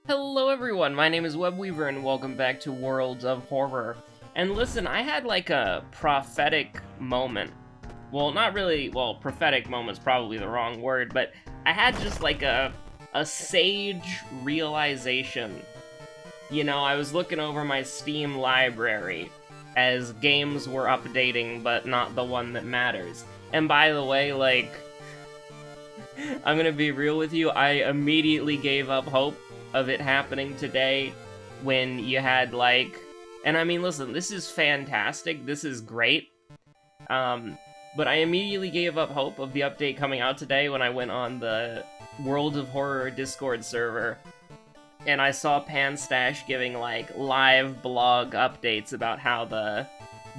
Hello everyone, my name is Webweaver and welcome back to Worlds of Horror. And listen, I had like a prophetic moment. Well, not really, well, prophetic moment's probably the wrong word, but I had just like a sage realization. You know, I was looking over my Steam library as games were updating, but not the one that matters. And by the way, like, I'm gonna be real with you, I immediately gave up hope of it happening today when you had, like... And I mean, listen, this is fantastic, this is great, but I immediately gave up hope of the update coming out today when I went on the World of Horror Discord server, and I saw Panstash giving, like, live blog updates about how the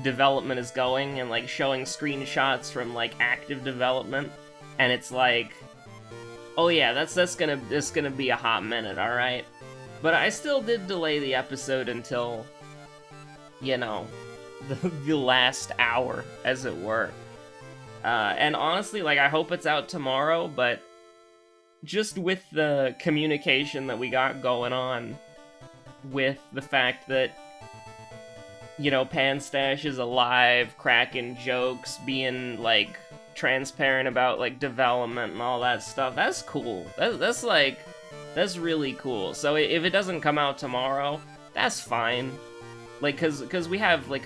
development is going, and, like, showing screenshots from, like, active development, and it's like... Oh yeah, that's gonna be a hot minute, alright? But I still did delay the episode until, you know, the last hour, as it were. And honestly, like, I hope it's out tomorrow, but just with the communication that we got going on, with the fact that, you know, Panstash is alive, cracking jokes, being, like, transparent about, like, development and all that stuff, that's cool. That's like, that's really cool. So if it doesn't come out tomorrow, that's fine. Like, cause we have, like,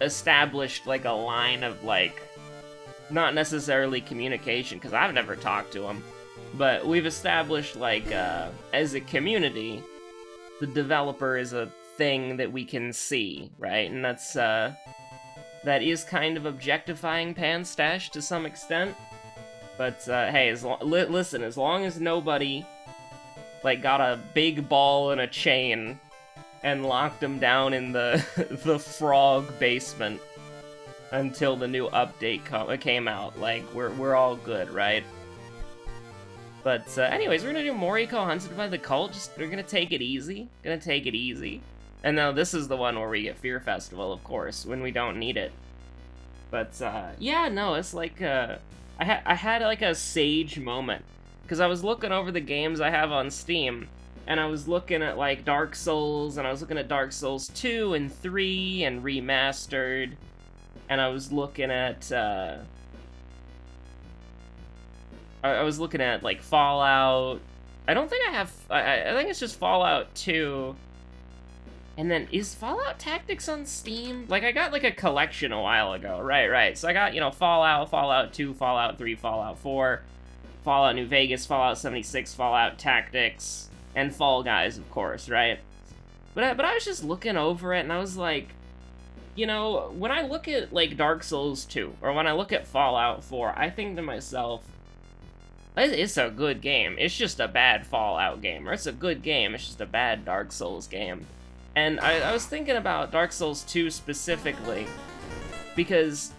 established, like, a line of, like, not necessarily communication, because I've never talked to him, but we've established, like, as a community, the developer is a thing that we can see, right? And that's, that is kind of objectifying Panstash to some extent, but hey, listen, as long as nobody, like, got a big ball and a chain and locked him down in the the frog basement until the new update came out, like, we're all good, right? But anyways, we're gonna do Moriko Hunted by the Cult. We're gonna take it easy. And now this is the one where we get Fear Festival, of course, when we don't need it. But, yeah, no, it's like, I had, like, a sage moment. Because I was looking over the games I have on Steam, and I was looking at, like, Dark Souls, and I was looking at Dark Souls 2 and 3 and Remastered, and I was looking at, I was looking at, like, Fallout. I don't think I have, I think it's just Fallout 2. And then, is Fallout Tactics on Steam? Like, I got, like, a collection a while ago. Right. So I got, you know, Fallout, Fallout 2, Fallout 3, Fallout 4, Fallout New Vegas, Fallout 76, Fallout Tactics, and Fall Guys, of course, right? But I was just looking over it, and I was like, you know, when I look at, like, Dark Souls 2, or when I look at Fallout 4, I think to myself, it's a good game. It's just a bad Fallout game. Or it's a good game. It's just a bad Dark Souls game. And I was thinking about Dark Souls 2 specifically, because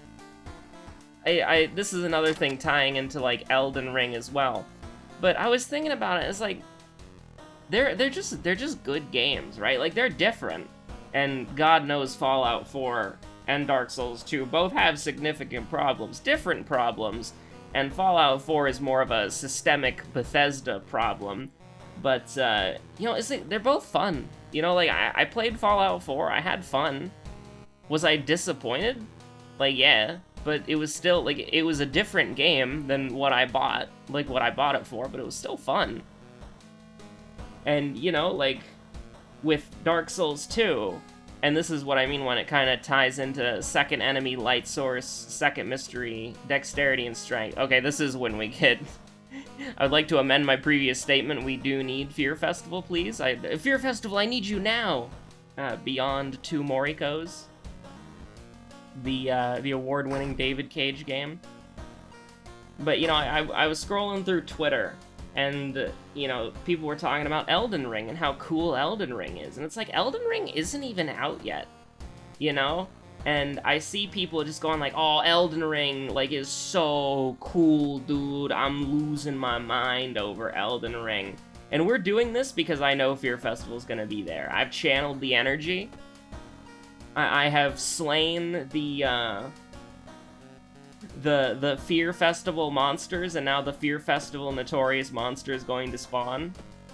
this is another thing tying into, like, Elden Ring as well. But I was thinking about it, it's like, they're just good games, right? Like, they're different. And God knows Fallout 4 and Dark Souls 2 both have significant problems, different problems, and Fallout 4 is more of a systemic Bethesda problem. But, you know, it's like, they're both fun. You know, like, I played Fallout 4, I had fun. Was I disappointed? Like, yeah, but it was still, like, it was a different game than what I bought, like, what I bought it for, but it was still fun. And, you know, like, with Dark Souls 2, and this is what I mean when it kind of ties into second enemy, light source, second mystery, dexterity, and strength. Okay, this is when we get... I would like to amend my previous statement. We do need Fear Festival, please. Fear Festival, I need you now! Beyond Two Morikos. The award-winning David Cage game. But, you know, I was scrolling through Twitter, and, you know, people were talking about Elden Ring and how cool Elden Ring is. And it's like, Elden Ring isn't even out yet, you know? And I see people just going like, oh, Elden Ring, like, is so cool, dude. I'm losing my mind over Elden Ring. And we're doing this because I know Fear Festival's gonna be there. I've channeled the energy. I have slain the Fear Festival monsters, and now the Fear Festival Notorious monster is going to spawn.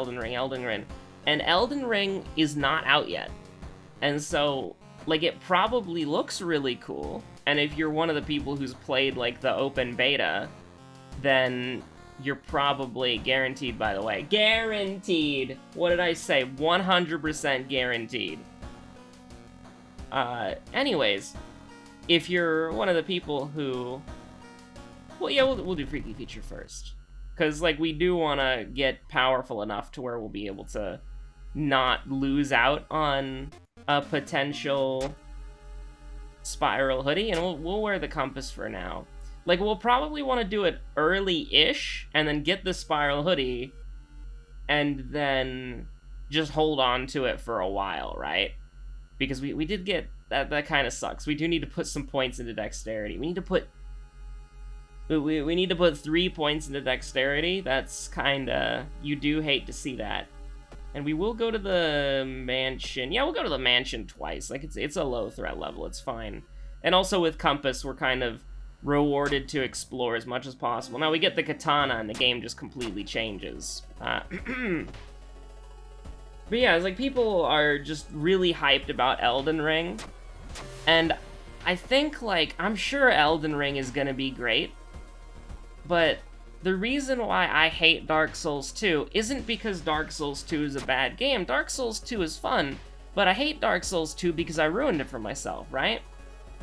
Elden Ring, Elden Ring. And Elden Ring is not out yet. And so, like, it probably looks really cool. And if you're one of the people who's played, like, the open beta, then you're probably guaranteed, by the way. Guaranteed! What did I say? 100% guaranteed. Anyways, if you're one of the people who... Well, yeah, we'll do Freaky Feature first. Because, like, we do want to get powerful enough to where we'll be able to not lose out on a potential spiral hoodie, and we'll wear the compass for now. Like, we'll probably want to do it early-ish, and then get the spiral hoodie, and then just hold on to it for a while, right? Because we did get... That kind of sucks. We do need to put some points into dexterity. We need to put... We need to put 3 points into dexterity. That's kinda... You do hate to see that. And we will go to the mansion. Yeah, we'll go to the mansion twice. Like, it's a low threat level. It's fine. And also with compass, we're kind of rewarded to explore as much as possible. Now, we get the katana, and the game just completely changes. But yeah, it's like, people are just really hyped about Elden Ring. And I think, like, I'm sure Elden Ring is gonna be great. But the reason why I hate Dark Souls 2 isn't because Dark Souls 2 is a bad game. Dark Souls 2 is fun, but I hate Dark Souls 2 because I ruined it for myself, right?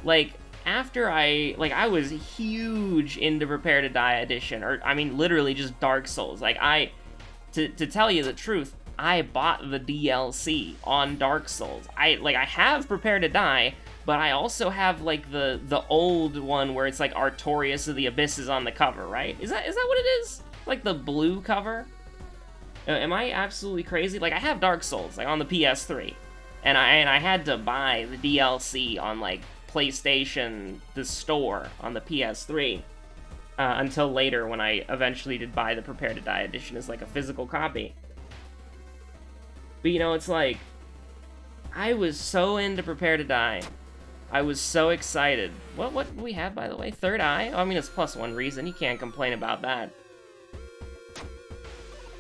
Like, after I was huge into Prepare to Die Edition, or, I mean, literally just Dark Souls. Like, to tell you the truth, I bought the DLC on Dark Souls. I have Prepare to Die, but I also have, like, the old one where it's, like, Artorias of the Abyss is on the cover, right? Is that what it is? Like, the blue cover? Am I absolutely crazy? Like, I have Dark Souls, like, on the PS3. And I had to buy the DLC on, like, PlayStation, the store, on the PS3. Until later, when I eventually did buy the Prepare to Die edition as, like, a physical copy. But, you know, it's like... I was so into Prepare to Die. I was so excited. What do we have, by the way? Third Eye? Oh, I mean, it's +1 reason. You can't complain about that.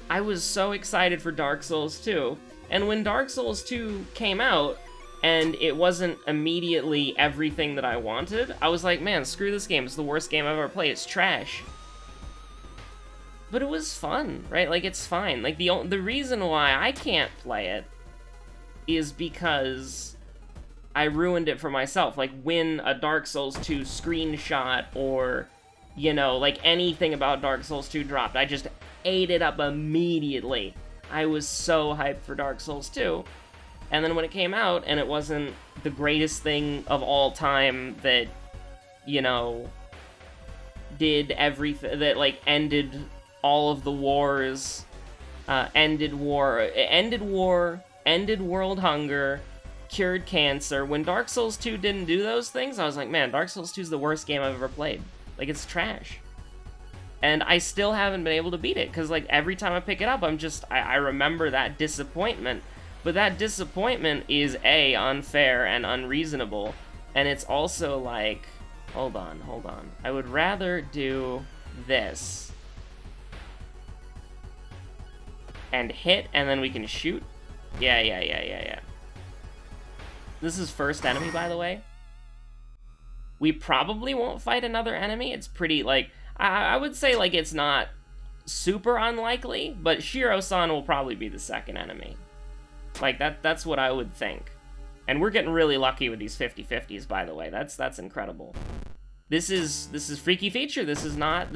I was so excited for Dark Souls 2. And when Dark Souls 2 came out, and it wasn't immediately everything that I wanted, I was like, man, screw this game. It's the worst game I've ever played. It's trash. But it was fun, right? Like, it's fine. Like, the reason why I can't play it is because I ruined it for myself. Like, when a Dark Souls 2 screenshot or, you know, like, anything about Dark Souls 2 dropped, I just ate it up immediately. I was so hyped for Dark Souls 2. And then when it came out, and it wasn't the greatest thing of all time that, you know, did everything, that, like, ended all of the wars, ended world hunger, cured cancer. When Dark Souls 2 didn't do those things, I was like, man, Dark Souls 2 is the worst game I've ever played. Like, it's trash. And I still haven't been able to beat it, because, like, every time I pick it up, I remember that disappointment. But that disappointment is, A, unfair and unreasonable, and it's also like, hold on. I would rather do this. And hit, and then we can shoot. Yeah. This is first enemy, by the way. We probably won't fight another enemy. It's pretty, like, I would say, like, it's not super unlikely, but Shiro-san will probably be the second enemy. Like, that's what I would think. And we're getting really lucky with these 50-50s, by the way. That's incredible. This is Freaky Feature. This is not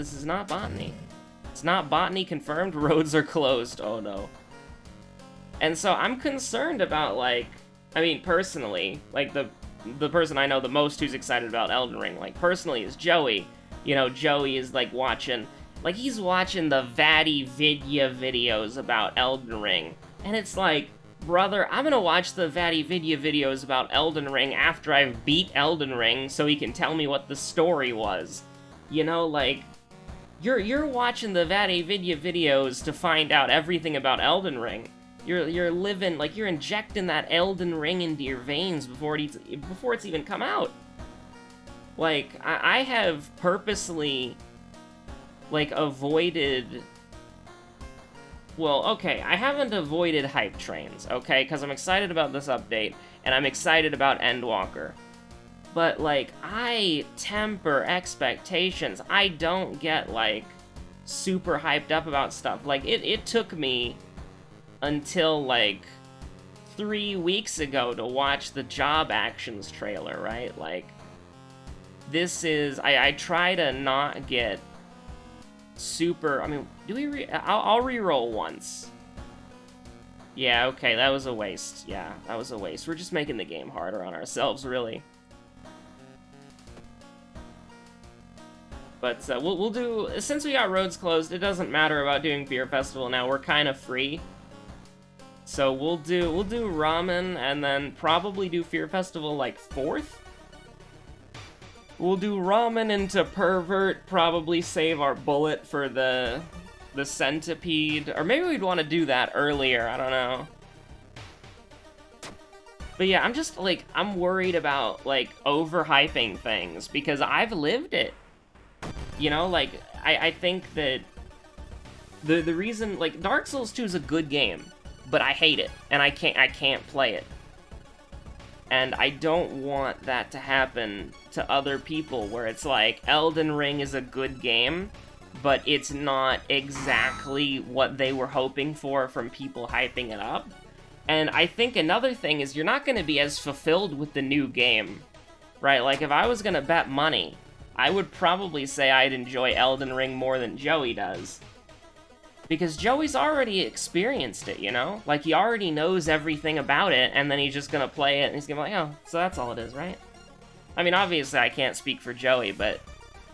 botany. It's not botany confirmed. Roads are closed. Oh no. And so I'm concerned about, like, I mean, personally, like, the person I know the most who's excited about Elden Ring, like, personally, is Joey. You know, Joey is, like, he's watching the Vatty Vidya videos about Elden Ring. And it's like, brother, I'm gonna watch the Vatty Vidya videos about Elden Ring after I've beat Elden Ring so he can tell me what the story was. You know, like, you're watching the Vatty Vidya videos to find out everything about Elden Ring. You're living, like, you're injecting that Elden Ring into your veins before it's even come out. Like, I have purposely, like, avoided... Well, okay, I haven't avoided hype trains, okay? Because I'm excited about this update, and I'm excited about Endwalker. But, like, I temper expectations. I don't get, like, super hyped up about stuff. Like, it took me until, like, 3 weeks ago to watch the Job Actions trailer, right? Like, this is... I try to not get super... I mean, do we I'll reroll once. Yeah, okay, that was a waste. Yeah, that was a waste. We're just making the game harder on ourselves, really. But we'll do... Since we got roads closed, it doesn't matter about doing Beer Festival now. We're kind of free. So we'll do Ramen, and then probably do Fear Festival, like, 4th? We'll do Ramen into Pervert, probably save our bullet for the Centipede. Or maybe we'd want to do that earlier, I don't know. But yeah, I'm just, like, I'm worried about, like, overhyping things, because I've lived it. You know, like, I think that the reason, like, Dark Souls 2 is a good game, but I hate it, and I can't play it. And I don't want that to happen to other people, where it's like, Elden Ring is a good game, but it's not exactly what they were hoping for from people hyping it up. And I think another thing is you're not going to be as fulfilled with the new game, right? Like, if I was going to bet money, I would probably say I'd enjoy Elden Ring more than Joey does. Because Joey's already experienced it, you know? Like, he already knows everything about it, and then he's just gonna play it, and he's gonna be like, oh, so that's all it is, right? I mean, obviously I can't speak for Joey, but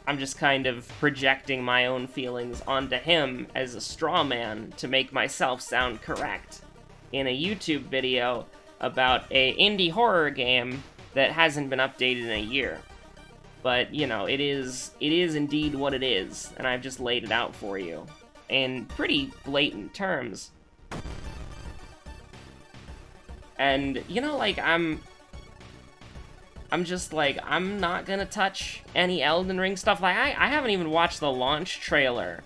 I'm just kind of projecting my own feelings onto him as a straw man to make myself sound correct in a YouTube video about a indie horror game that hasn't been updated in a year. But, you know, it is indeed what it is, and I've just laid it out for you in pretty blatant terms. And, you know, like, I'm just like, I'm not gonna touch any Elden Ring stuff. Like, I haven't even watched the launch trailer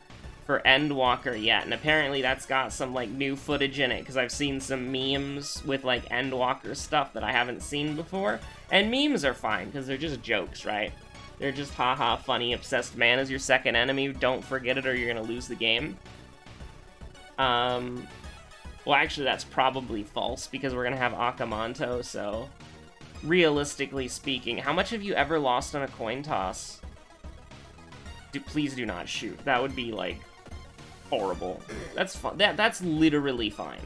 for Endwalker yet, and apparently that's got some, like, new footage in it, because I've seen some memes with, like, Endwalker stuff that I haven't seen before. And memes are fine, because they're just jokes, right? They're just, haha, funny, obsessed man is your second enemy, don't forget it or you're gonna lose the game. Well, actually, that's probably false, because we're gonna have Akamanto, so... Realistically speaking, how much have you ever lost on a coin toss? Please do not shoot. That would be, like, horrible. That's fun. That's literally fine.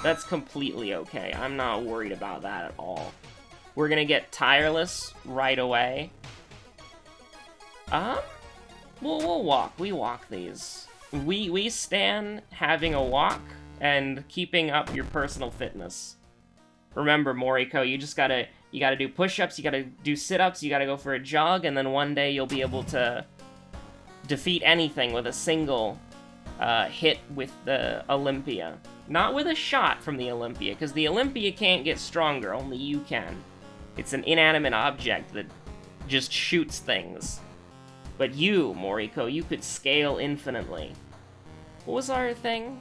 That's completely okay. I'm not worried about that at all. We're gonna get Tireless right away. We'll walk. We walk these. We stand having a walk and keeping up your personal fitness. Remember, Moriko, you gotta do push-ups, you gotta do sit-ups, you gotta go for a jog, and then one day you'll be able to defeat anything with a single hit with the Olympia. Not with a shot from the Olympia, because the Olympia can't get stronger, only you can. It's an inanimate object that just shoots things. But you, Moriko, you could scale infinitely. What was our thing?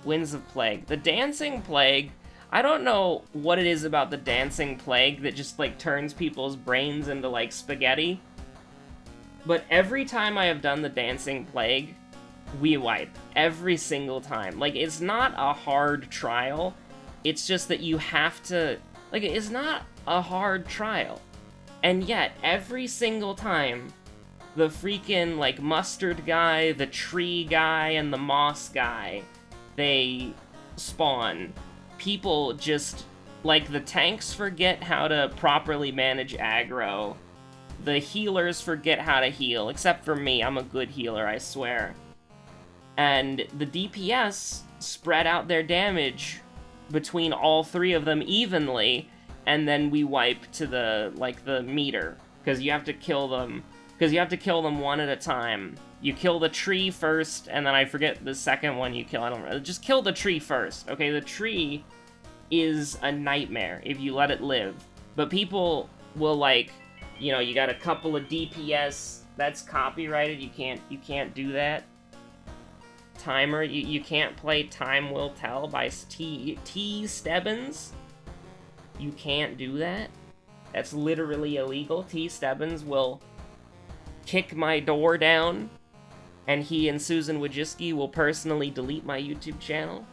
Winds of Plague. The Dancing Plague, I don't know what it is about the Dancing Plague that just, like, turns people's brains into, like, spaghetti. But every time I have done the Dancing Plague, we wipe. Every single time. Like, it's not a hard trial. It's just that you have to... Like, it's not a hard trial. And yet, every single time, the freaking, like, mustard guy, the tree guy, and the moss guy, they spawn. People just, like, the tanks forget how to properly manage aggro. The healers forget how to heal, except for me. I'm a good healer, I swear. And the DPS spread out their damage between all three of them evenly, and then we wipe to the, like, the meter. Because you have to kill them one at a time You kill the tree first, and then I forget the second one you kill. I don't know. Just kill the tree first, okay? The tree is a nightmare if you let it live. But people will, like, you know, you got a couple of DPS. That's copyrighted. You can't do that. Timer. You can't play Time Will Tell by T. Stebbins. You can't do that. That's literally illegal. T. Stebbins will kick my door down, and he and Susan Wojcicki will personally delete my YouTube channel.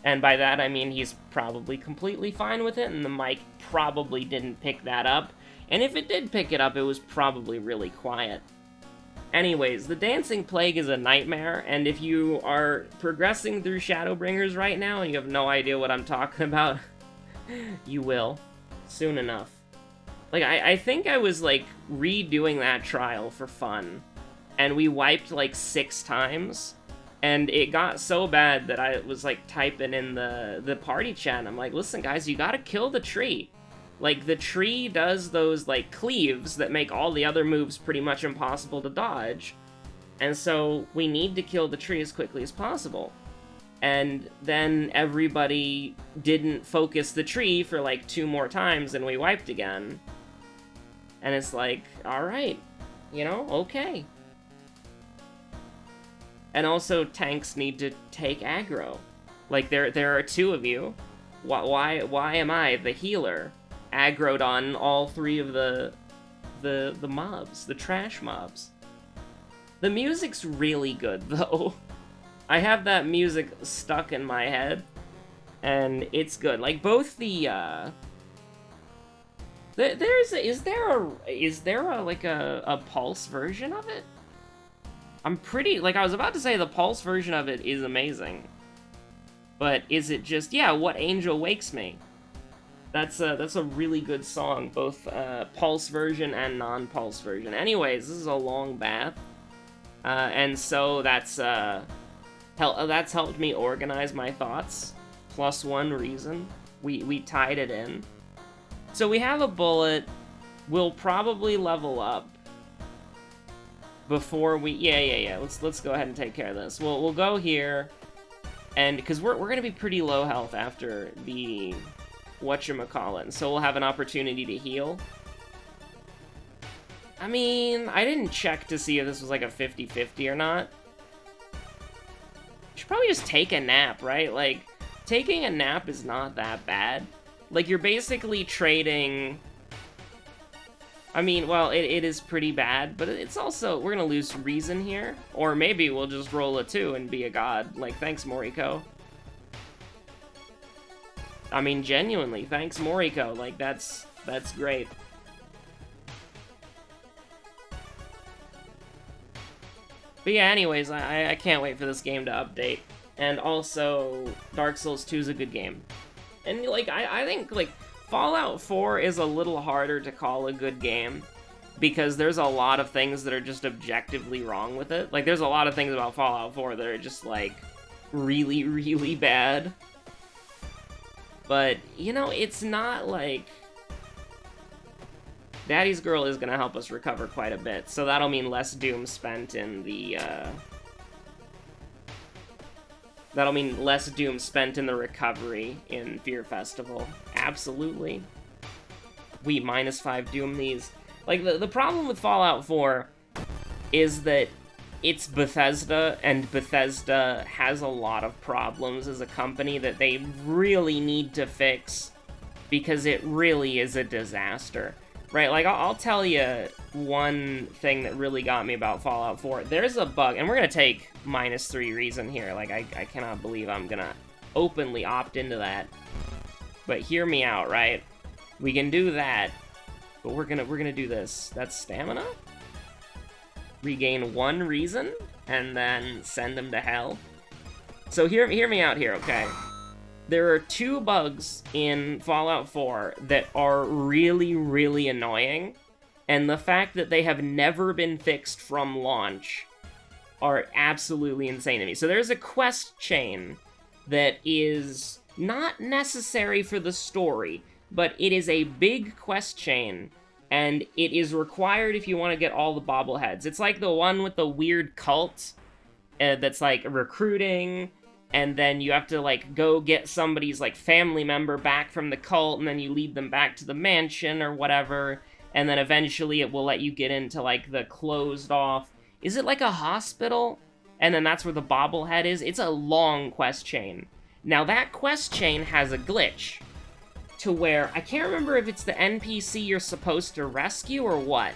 And by that, I mean he's probably completely fine with it, and the mic probably didn't pick that up. And if it did pick it up, it was probably really quiet. Anyways, the Dancing Plague is a nightmare, and if you are progressing through Shadowbringers right now and you have no idea what I'm talking about, you will. Soon enough. Like, I think I was, like, redoing that trial for fun, and we wiped, like, 6 times, and it got so bad that I was, like, typing in the party chat, and I'm like, listen, guys, you gotta kill the tree. Like, the tree does those, like, cleaves that make all the other moves pretty much impossible to dodge, and so we need to kill the tree as quickly as possible. And then everybody didn't focus the tree for, like, 2 more times, and we wiped again. And it's like, alright, you know, okay. And also, tanks need to take aggro. Like, there are 2 of you. Why am I, the healer, aggroed on all 3 of the mobs, the trash mobs? The music's really good, though. I have that music stuck in my head, and it's good. Like, both the, is there a Pulse version of it? I'm pretty, like, I was about to say the Pulse version of it is amazing. But is it just, yeah, What Angel Wakes Me? That's a really good song, both Pulse version and non-Pulse version. Anyways, this is a long bath, and so that's helped me organize my thoughts. +1 reason. We tied it in. So we have a bullet. We'll probably level up before we... Yeah. Let's go ahead and take care of this. We'll go here, and because we're gonna be pretty low health after the whatchamacallit, so we'll have an opportunity to heal. I mean, I didn't check to see if this was like a 50-50 or not. Should probably just take a nap, right? Like, taking a nap is not that bad. Like, you're basically trading... I mean, well, it is pretty bad, but it's also... We're gonna lose reason here. Or maybe we'll just roll a 2 and be a god. Like, thanks, Moriko. I mean, genuinely, thanks, Moriko. Like, that's great. But yeah, anyways, I can't wait for this game to update. And also, Dark Souls 2 is a good game. And, like, I think, like, Fallout 4 is a little harder to call a good game, because there's a lot of things that are just objectively wrong with it. Like, there's a lot of things about Fallout 4 that are just, like, really, really bad. But, you know, it's not, like... Daddy's Girl is gonna help us recover quite a bit, so that'll mean less Doom spent in the, That'll mean less Doom spent in the recovery in Fear Festival. Absolutely. We -5 Doom these. Like, the problem with Fallout 4 is that it's Bethesda, and Bethesda has a lot of problems as a company that they really need to fix, because it really is a disaster. Right, like, I'll tell you one thing that really got me about Fallout 4. There's a bug, and we're gonna take -3 reason here. Like, I cannot believe I'm gonna openly opt into that. But hear me out, right? We can do that, but we're gonna do this. That's stamina? Regain 1 reason, and then send him to hell. So hear me out here, okay? There are 2 bugs in Fallout 4 that are really, really annoying, and the fact that they have never been fixed from launch are absolutely insane to me. So there's a quest chain that is not necessary for the story, but it is a big quest chain and it is required if you want to get all the bobbleheads. It's like the one with the weird cult that's like recruiting, and then you have to like go get somebody's like family member back from the cult, and then you lead them back to the mansion or whatever, and then eventually it will let you get into like the closed off, is it like a hospital? And then that's where the bobblehead is. It's a long quest chain. Now that quest chain has a glitch to where, I can't remember if it's the NPC you're supposed to rescue or what,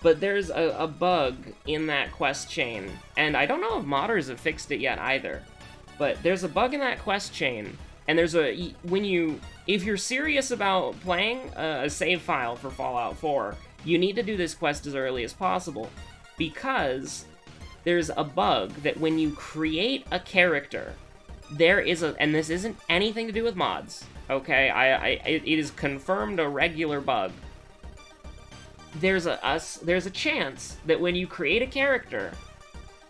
but there's a bug in that quest chain, and I don't know if modders have fixed it yet either, but there's a bug in that quest chain, and there's a, if you're serious about playing a save file for Fallout 4, you need to do this quest as early as possible, because there's a bug that when you create a character, there is a, and this isn't anything to do with mods, okay, it is confirmed a regular bug. There's a chance that when you create a character,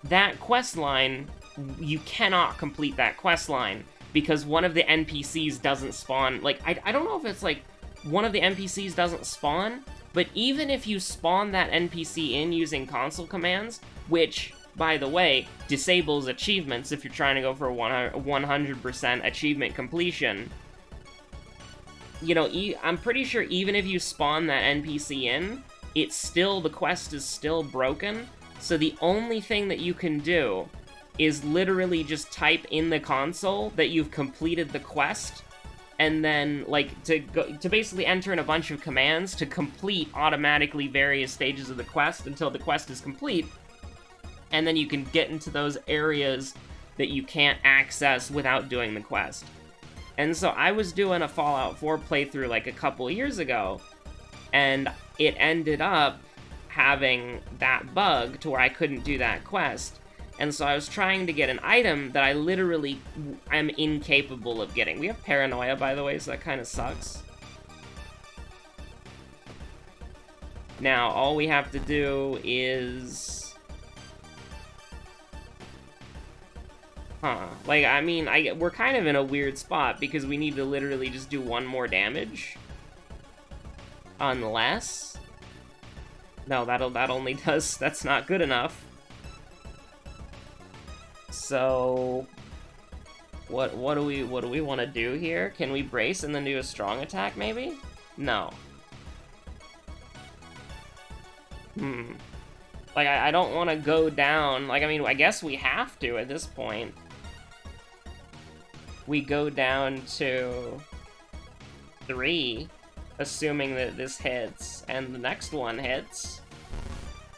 that quest line, you cannot complete that quest line because one of the NPCs doesn't spawn. Like, I don't know if it's like one of the NPCs doesn't spawn, but even if you spawn that NPC in using console commands, which, by the way, disables achievements if you're trying to go for 100% achievement completion, you know, I'm pretty sure even if you spawn that NPC in, it's still, the quest is still broken, so the only thing that you can do is literally just type in the console that you've completed the quest, and then, like, to basically enter in a bunch of commands to complete automatically various stages of the quest until the quest is complete, and then you can get into those areas that you can't access without doing the quest. And so I was doing a Fallout 4 playthrough like a couple years ago, and it ended up having that bug to where I couldn't do that quest. And so I was trying to get an item that I literally am incapable of getting. We have paranoia, by the way, so that kind of sucks. Now, all we have to do is... Like, I mean, we're kind of in a weird spot because we need to literally just do one more damage. Unless... No, that only does... That's not good enough. So... What do we want to do here? Can we brace and then do a strong attack, maybe? No. Like, I don't want to go down... Like, I mean, I guess we have to at this point. We go down to 3, assuming that this hits, and the next one hits,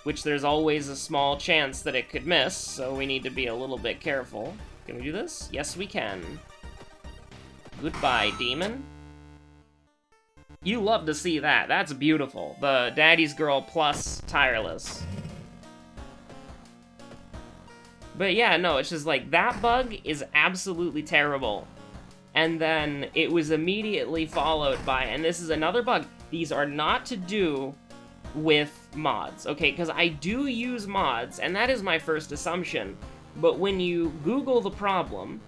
which there's always a small chance that it could miss, so we need to be a little bit careful. Can we do this? Yes, we can. Goodbye, demon. You love to see that. That's beautiful. The Daddy's Girl plus Tireless. But yeah, no, it's just like, that bug is absolutely terrible. And then it was immediately followed by, and this is another bug, these are not to do with mods, okay? Because I do use mods, and that is my first assumption. But when you Google the problem,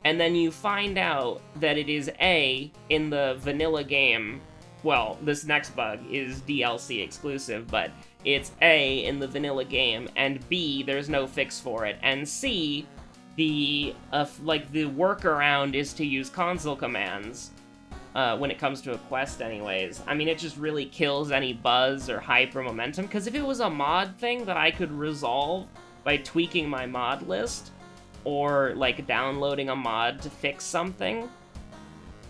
and then you find out that it is A, in the vanilla game, well, this next bug is DLC exclusive, but it's A, in the vanilla game, and B, there's no fix for it, and C, the workaround is to use console commands, when it comes to a quest anyways. I mean, it just really kills any buzz or hype or momentum, because if it was a mod thing that I could resolve by tweaking my mod list, or, like, downloading a mod to fix something,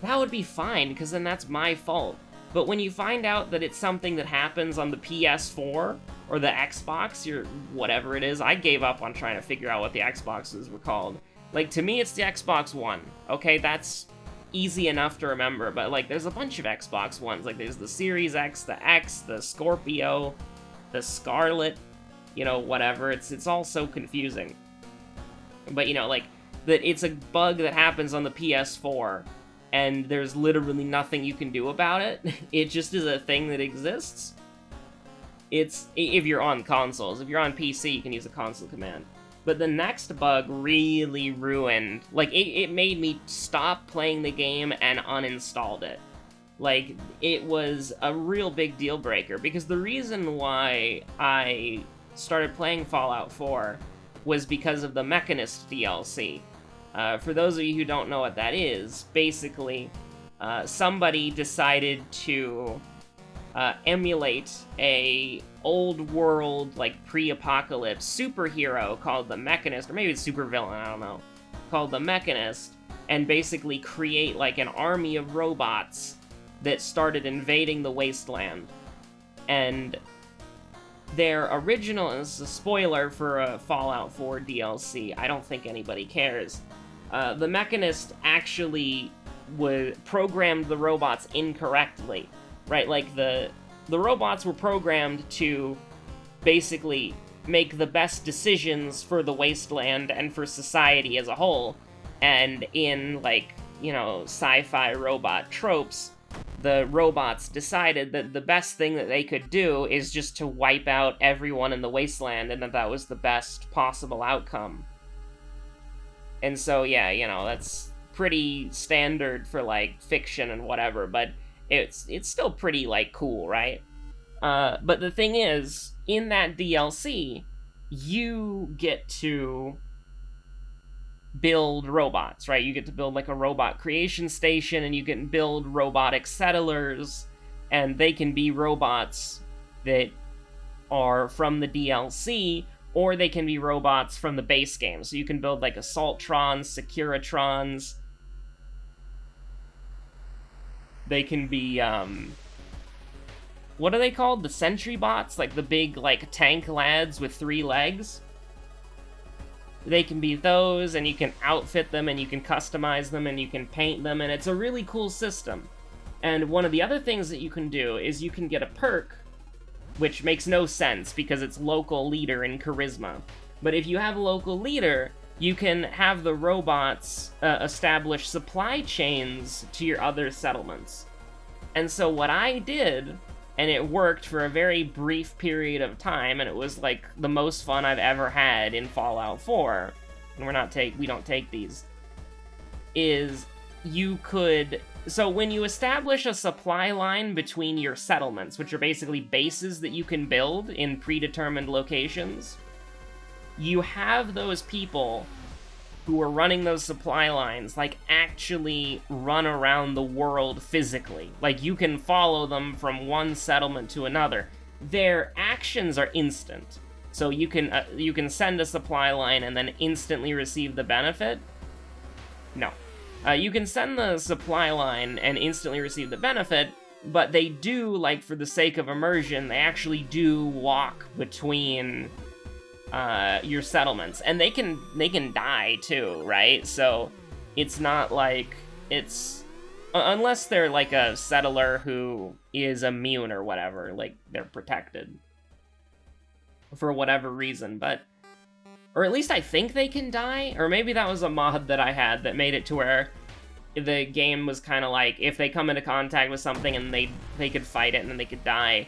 that would be fine, because then that's my fault. But when you find out that it's something that happens on the PS4, or the Xbox, or whatever it is, I gave up on trying to figure out what the Xboxes were called. Like, to me, it's the Xbox One, okay? That's easy enough to remember, but, like, there's a bunch of Xbox Ones. Like, there's the Series X, the Scorpio, the Scarlet, you know, whatever. It's all so confusing. But, you know, like, that it's a bug that happens on the PS4, and there's literally nothing you can do about it. It just is a thing that exists. It's, if you're on consoles. If you're on PC, you can use a console command. But the next bug really ruined, like, it made me stop playing the game and uninstalled it. Like, it was a real big deal breaker, because the reason why I started playing Fallout 4 was because of the Mechanist DLC. For those of you who don't know what that is, basically, somebody decided to emulate a old world, like, pre-apocalypse superhero called the Mechanist, or maybe it's supervillain, I don't know, called the Mechanist, and basically create, like, an army of robots that started invading the wasteland. And their original, and this is a spoiler for a Fallout 4 DLC, I don't think anybody cares, the Mechanist actually programmed the robots incorrectly, right? Like, the robots were programmed to basically make the best decisions for the wasteland and for society as a whole, and in, like, you know, sci-fi robot tropes, the robots decided that the best thing that they could do is just to wipe out everyone in the wasteland, and that was the best possible outcome. And so, yeah, you know, that's pretty standard for, like, fiction and whatever, but it's still pretty, like, cool, right? But the thing is, in that DLC, you get to build robots, right? You get to build, like, a robot creation station, and you can build robotic settlers, and they can be robots that are from the DLC, or they can be robots from the base game. So you can build, like, Assaultrons, Securitrons. They can be, what are they called? The sentry bots? Like, the big, like, tank lads with 3 legs? They can be those, and you can outfit them, and you can customize them, and you can paint them, and it's a really cool system. And one of the other things that you can do is you can get a perk, which makes no sense, because it's local leader in charisma. But if you have a local leader, you can have the robots establish supply chains to your other settlements. And so what I did, and it worked for a very brief period of time, and it was, like, the most fun I've ever had in Fallout 4, and we don't take these, is you could... So when you establish a supply line between your settlements, which are basically bases that you can build in predetermined locations, you have those people who are running those supply lines, like, actually run around the world physically. Like, you can follow them from one settlement to another. Their actions are instant. So you can send a supply line and then instantly receive the benefit. No. You can send the supply line and instantly receive the benefit, but they do, like, for the sake of immersion, they actually do walk between your settlements, and they can die too, right? So it's not like it's unless they're like a settler who is immune or whatever, like, they're protected for whatever reason, but or at least I think they can die, or maybe that was a mod that I had that made it to where the game was kind of like, if they come into contact with something and they could fight it and then they could die.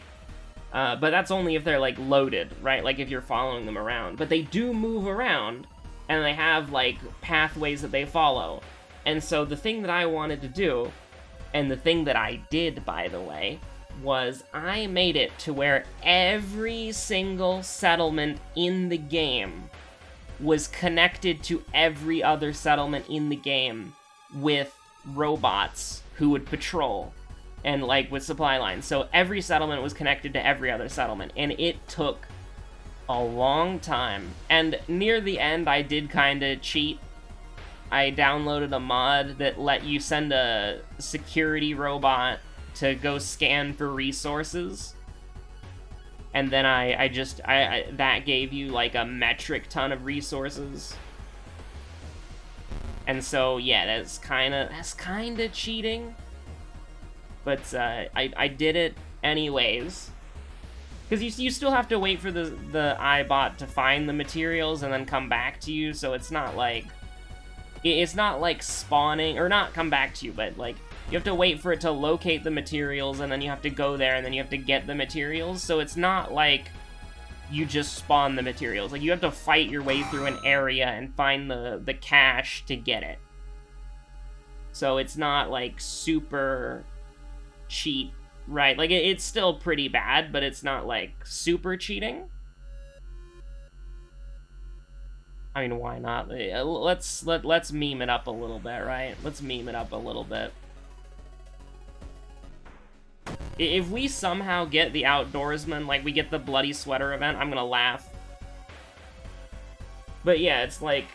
But that's only if they're, like, loaded, right? Like, if you're following them around. But they do move around, and they have, like, pathways that they follow. And so the thing that I wanted to do, and the thing that I did, by the way, was I made it to where every single settlement in the game was connected to every other settlement in the game with robots who would patrol. And, like, with supply lines. So every settlement was connected to every other settlement. And it took a long time. And near the end, I did kind of cheat. I downloaded a mod that let you send a security robot to go scan for resources. And then I that gave you, like, a metric ton of resources. And so, yeah, that's kind of cheating. But I did it anyways. Because you still have to wait for the iBot to find the materials and then come back to you, so it's not like... It's not like spawning, or not come back to you, but, like, you have to wait for it to locate the materials, and then you have to go there, and then you have to get the materials, so it's not like you just spawn the materials. Like, you have to fight your way through an area and find the cache to get it. So it's not, like, super cheat, right? Like, it's still pretty bad, but it's not, like, super cheating. I mean, why not? Let's meme it up a little bit, right? Let's meme it up a little bit. If we somehow get the Outdoorsman, like, we get the Bloody Sweater event, I'm gonna laugh. But yeah, it's like...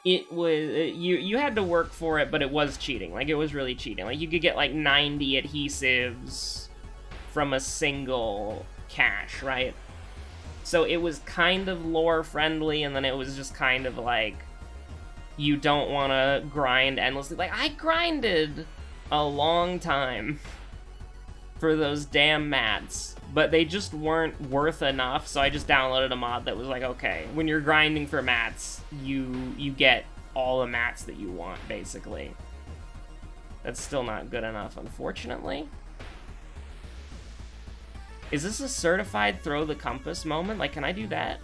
It was... You had to work for it, but it was cheating. Like, it was really cheating. Like, you could get, like, 90 adhesives from a single cache, right? So it was kind of lore-friendly, and then it was just kind of like... You don't want to grind endlessly. Like, I grinded a long time for those damn mats, but they just weren't worth enough, so I just downloaded a mod that was like, okay, when you're grinding for mats, you get all the mats that you want, basically. That's still not good enough, unfortunately. Is this a certified throw the compass moment? Like, can I do that?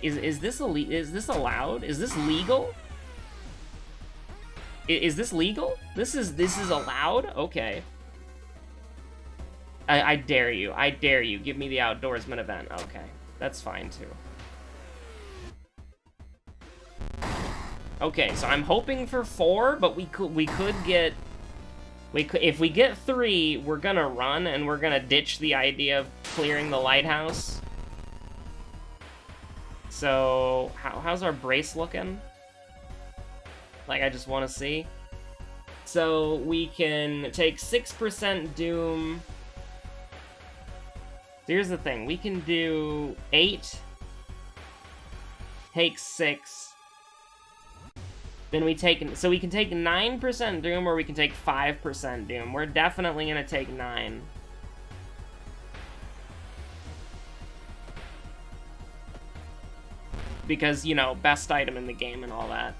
Is this allowed? Is this legal? Is this legal? This is allowed? Okay. I dare you. I dare you. Give me the Outdoorsman event. Okay. That's fine, too. Okay, so I'm hoping for 4, but we could get... if we get 3, we're gonna run, and we're gonna ditch the idea of clearing the lighthouse. So, how's our brace looking? Like, I just want to see. So, we can take 6% Doom... Here's the thing, we can do 8, take 6, then we take, so we can take 9% Doom, or we can take 5% Doom. We're definitely gonna take 9. Because, you know, best item in the game and all that.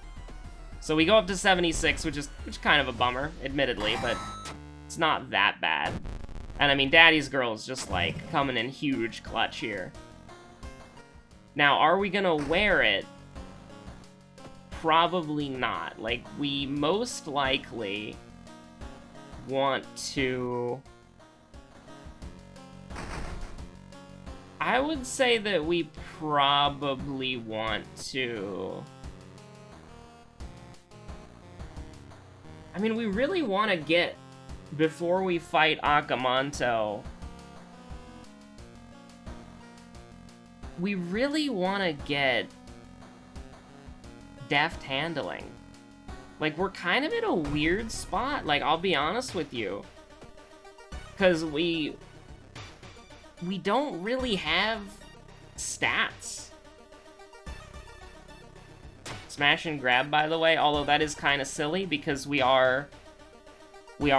So we go up to 76, which is kind of a bummer, admittedly, but it's not that bad. And I mean, Daddy's Girl is just, like, coming in huge clutch here. Now, are we gonna wear it? Probably not. Like, we most likely want to... I would say that we probably want to... I mean, we really want to get... Before we fight Akamanto, we really want to get deft handling. Like, we're kind of in a weird spot, like, I'll be honest with you. Because we don't really have stats. Smash and grab, by the way, although that is kind of silly because we are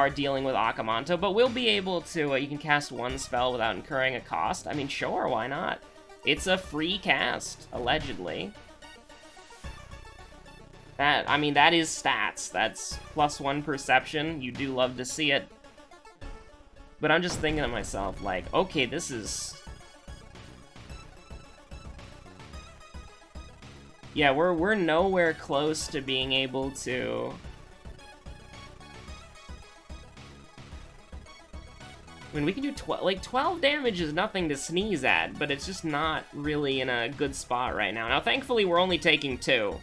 dealing with Akamanto, but we'll be able to, you can cast 1 spell without incurring a cost. I mean, sure, why not? It's a free cast, allegedly. I mean, that is stats. That's +1 perception. You do love to see it. But I'm just thinking to myself, like, okay, this is... Yeah, we're nowhere close to being able to... I mean, we can do 12 damage is nothing to sneeze at, but it's just not really in a good spot right now. Now, thankfully, we're only taking 2.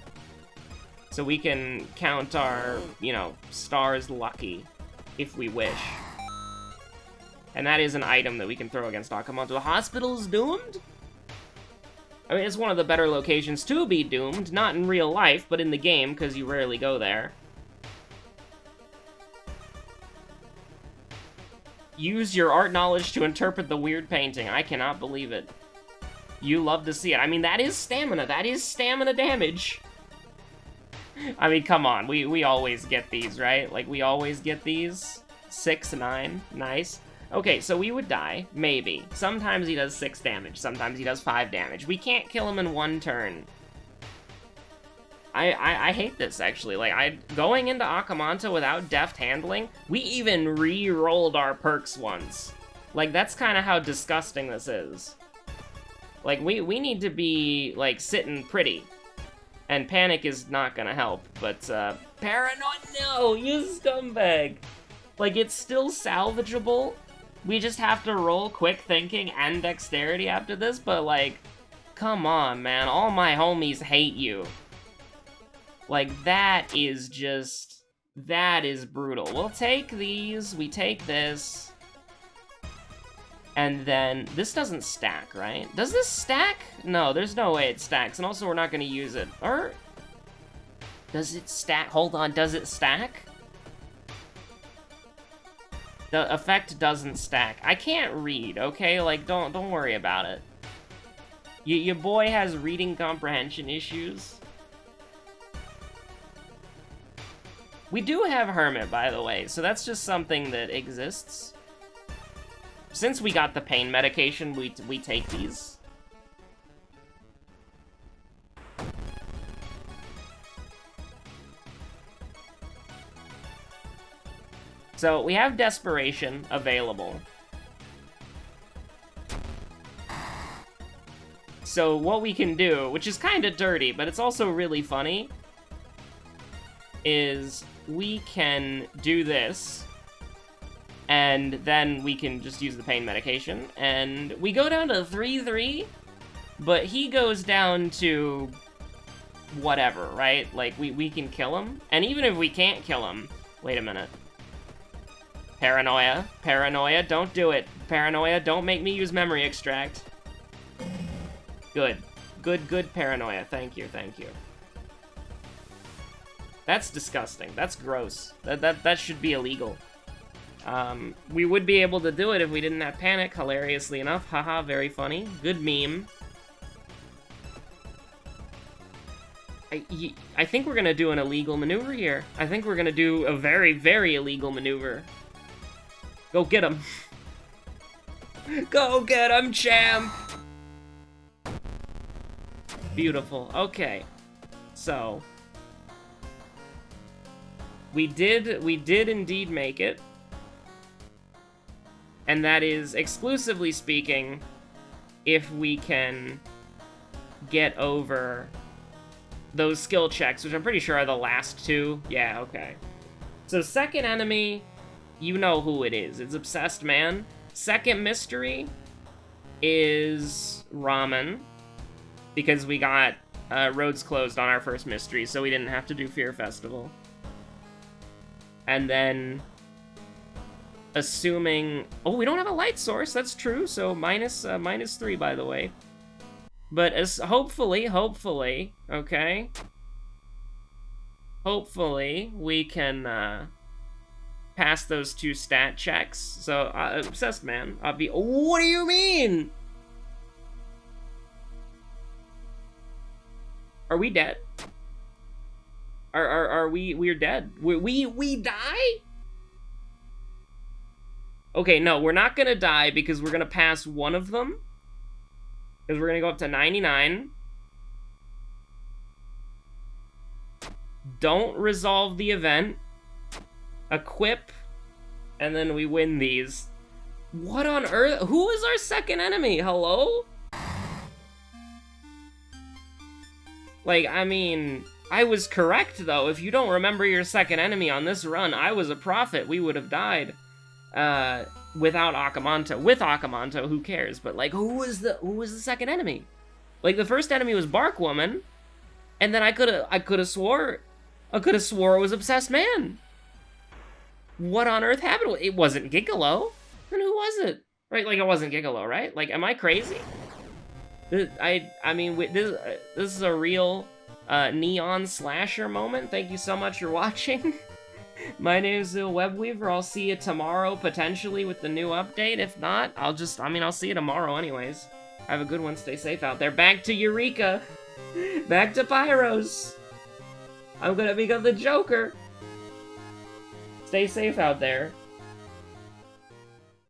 So we can count our, you know, stars lucky, if we wish. And that is an item that we can throw against Akamanto. The hospital is doomed? I mean, it's one of the better locations to be doomed. Not in real life, but in the game, because you rarely go there. Use your art knowledge to interpret the weird painting. I cannot believe it. You love to see it. I mean, that is stamina. That is stamina damage. I mean, come on. We always get these, right? Like, we always get these. 6, 9. Nice. Okay, so we would die. Maybe. Sometimes he does 6 damage. Sometimes he does 5 damage. We can't kill him in 1 turn. I hate this, actually. Like, going into Akamanto without deft handling, we even re-rolled our perks once. Like, that's kind of how disgusting this is. Like, we need to be, like, sitting pretty. And panic is not gonna help, but, paranoid, no, you scumbag! Like, it's still salvageable. We just have to roll quick thinking and dexterity after this, but, like, come on, man. All my homies hate you. Like, that is just... That is brutal. We'll take these. We take this. And then... This doesn't stack, right? Does this stack? No, there's no way it stacks. And also, we're not going to use it. Or... Does it stack? Hold on. Does it stack? The effect doesn't stack. I can't read, okay? Like, don't worry about it. Your boy has reading comprehension issues. We do have Hermit, by the way, so that's just something that exists. Since we got the pain medication, we take these. So, we have Desperation available. So, what we can do, which is kind of dirty, but it's also really funny, is we can do this, and then we can just use the pain medication, and we go down to 3-3, but he goes down to whatever, right? Like, we can kill him, and even if we can't kill him... Wait a minute. Paranoia. Paranoia, don't do it. Paranoia, don't make me use memory extract. Good. Good paranoia. Thank you, thank you. That's disgusting. That's gross. That should be illegal. We would be able to do it if we didn't have panic, hilariously enough. Haha, very funny. Good meme. I think we're gonna do an illegal maneuver here. I think we're gonna do a very, very illegal maneuver. Go get him. Go get him, champ! Beautiful. Okay. So. We did indeed make it. And that is, exclusively speaking, if we can get over those skill checks, which I'm pretty sure are the last two. Yeah, okay. So second enemy, you know who it is. It's Obsessed Man. Second mystery is Ramen, because we got roads closed on our first mystery, so we didn't have to do Fear Festival. And then, assuming... Oh, we don't have a light source, that's true, so minus 3, by the way. But as hopefully, okay? Hopefully, we can, pass those 2 stat checks. So, Obsessed Man, what do you mean? Are we dead? We're dead? We die? Okay, no, we're not gonna die because we're gonna pass one of them. Because we're gonna go up to 99. Don't resolve the event. Equip. And then we win these. What on earth? Who is our second enemy? Hello? Like, I mean, I was correct, though. If you don't remember your second enemy on this run, I was a prophet. We would have died. Without Akamanto. With Akamanto, who cares? But, like, who was the second enemy? Like, the first enemy was Barkwoman, and then I could have swore it was Obsessed Man. What on earth happened? It wasn't Gigolo. Then who was it? Right, like, it wasn't Gigolo, right? Like, am I crazy? I mean, this is a real neon slasher moment. Thank you so much for watching. My name is Webweaver. I'll see you tomorrow, potentially, with the new update. If not, I'll see you tomorrow anyways. Have a good one. Stay safe out there. Back to Eureka. Back to Pyros. I'm gonna become the Joker. Stay safe out there.